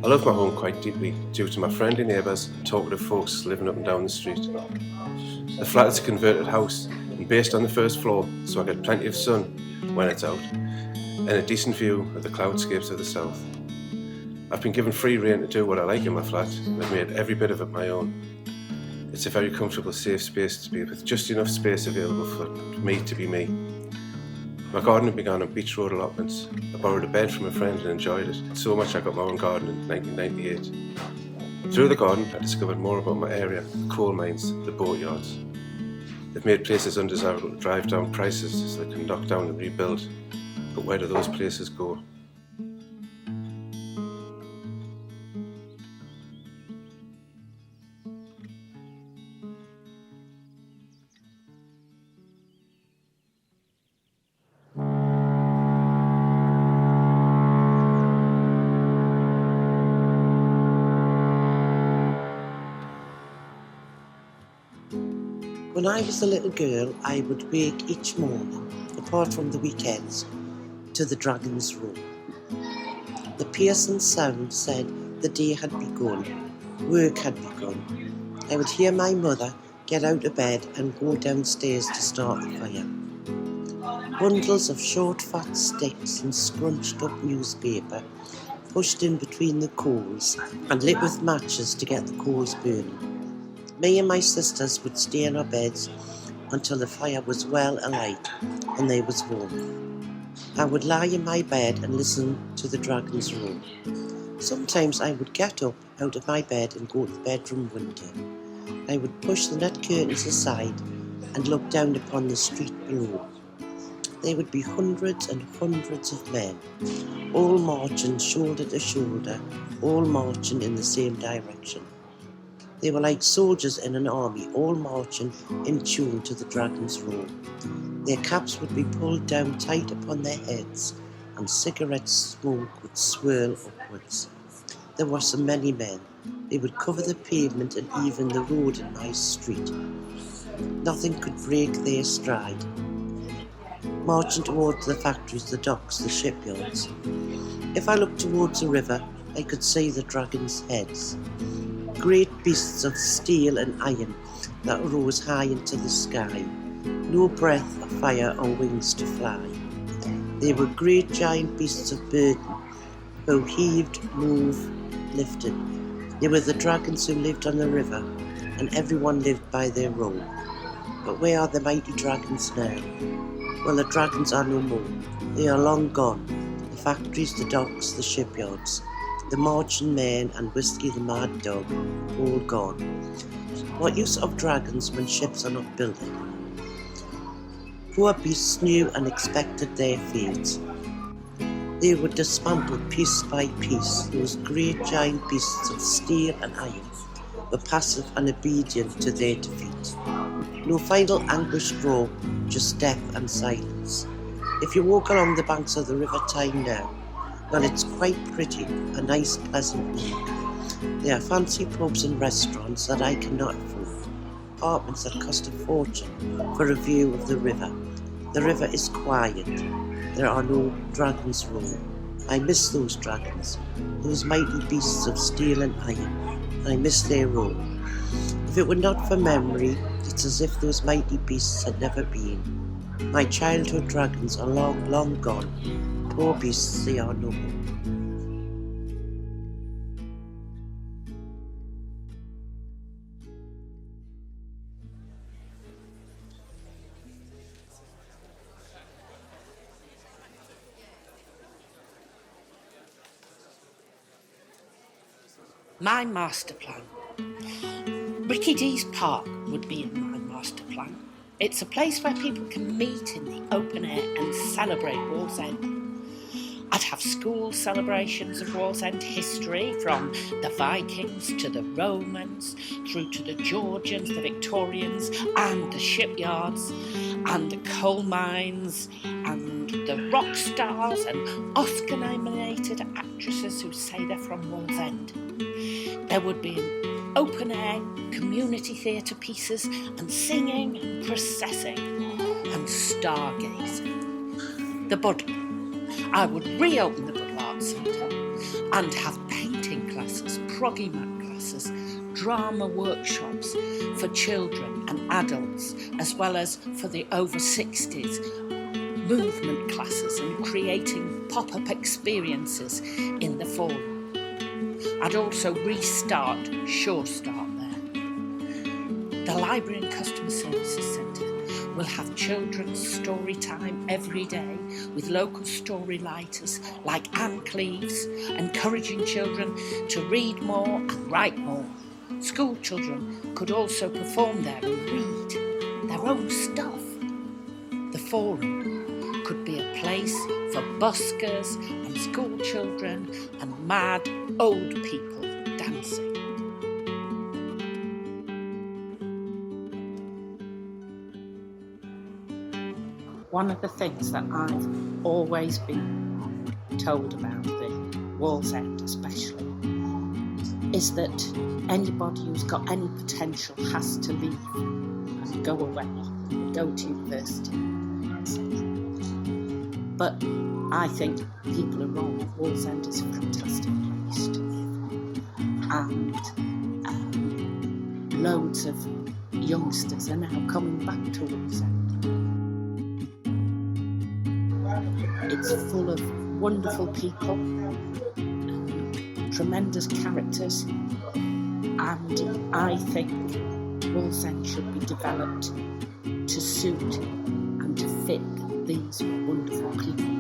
I love my home quite deeply due to my friendly neighbours and talkative folks living up and down the street. The flat is a converted house and based on the first floor, so I get plenty of sun when it's out and a decent view of the cloudscapes of the south. I've been given free rein to do what I like in my flat and I've made every bit of it my own. It's a very comfortable, safe space to be with just enough space available for me to be me. My gardening began on Beach Road allotments. I borrowed a bed from a friend and enjoyed it so much I got my own garden in 1998. Through the garden I discovered more about my area, the coal mines, the boatyards. They've made places undesirable to drive down prices so they can knock down and rebuild. But where do those places go? When I was a little girl, I would wake each morning, apart from the weekends, to the dragon's roar. The piercing sound said the day had begun, work had begun. I would hear my mother get out of bed and go downstairs to start the fire. Bundles of short fat sticks and scrunched up newspaper pushed in between the coals and lit with matches to get the coals burning. Me and my sisters would stay in our beds until the fire was well alight and there was warmth. I would lie in my bed and listen to the dragon's roar. Sometimes I would get up out of my bed and go to the bedroom window. I would push the net curtains aside and look down upon the street below. There would be hundreds and hundreds of men, all marching shoulder to shoulder, all marching in the same direction. They were like soldiers in an army, all marching in tune to the dragon's roar. Their caps would be pulled down tight upon their heads, and cigarette smoke would swirl upwards. There were so many men. They would cover the pavement and even the road in my street. Nothing could break their stride. Marching towards the factories, the docks, the shipyards. If I looked towards the river, I could see the dragons' heads. Great beasts of steel and iron that rose high into the sky, no breath of fire or wings to fly. They were great giant beasts of burden, who heaved, moved, lifted. They were the dragons who lived on the river, and everyone lived by their role. But where are the mighty dragons now? Well, the dragons are no more. They are long gone. The factories, the docks, the shipyards, the marching men and Whiskey the mad dog, all gone. What use of dragons when ships are not building? Poor beasts knew and expected their fate. They were dismantled piece by piece. Those great giant beasts of steel and iron were passive and obedient to their defeat. No final anguished roar, just death and silence. If you walk along the banks of the River Tyne now, well, it's quite pretty, a nice pleasant walk. There are fancy pubs and restaurants that I cannot afford, apartments that cost a fortune for a view of the river. The river is quiet, there are no dragons roar. I miss those dragons, those mighty beasts of steel and iron. I miss their roar. If it were not for memory, it's as if those mighty beasts had never been. My childhood dragons are long, long gone. Poor beasts, they are no more. My master plan. Ricky D's Park would be in my master plan. It's a place where people can meet in the open air and celebrate Wallsend. I'd have school celebrations of Wallsend history, from the Vikings to the Romans, through to the Georgians, the Victorians, and the shipyards, and the coal mines, and the rock stars and Oscar-nominated actresses who say they're from Wallsend. There would be an open-air community theatre pieces and singing and processing and stargazing. The Bud. I would reopen the Bud Arts Centre and have painting classes proggy mat classes, drama workshops for children and adults, as well as for the over 60s, movement classes and creating pop-up experiences in the forum. I'd also restart Sure Start there. The Library and Customer Services Centre will have children's story time every day with local story writers like Anne Cleves, encouraging children to read more and write more. School children could also perform there and read their own stuff. The forum could be a place for buskers and school children and mad old people dancing. One of the things that I've always been told about the Wallsend especially is that anybody who's got any potential has to leave and go away, go to university, etc. But I think people are wrong. Wallsend is a fantastic place to live, and loads of youngsters are now coming back to Wallsend. It's full of wonderful people and tremendous characters, and I think Wallsend should be developed to suit and to fit these wonderful people.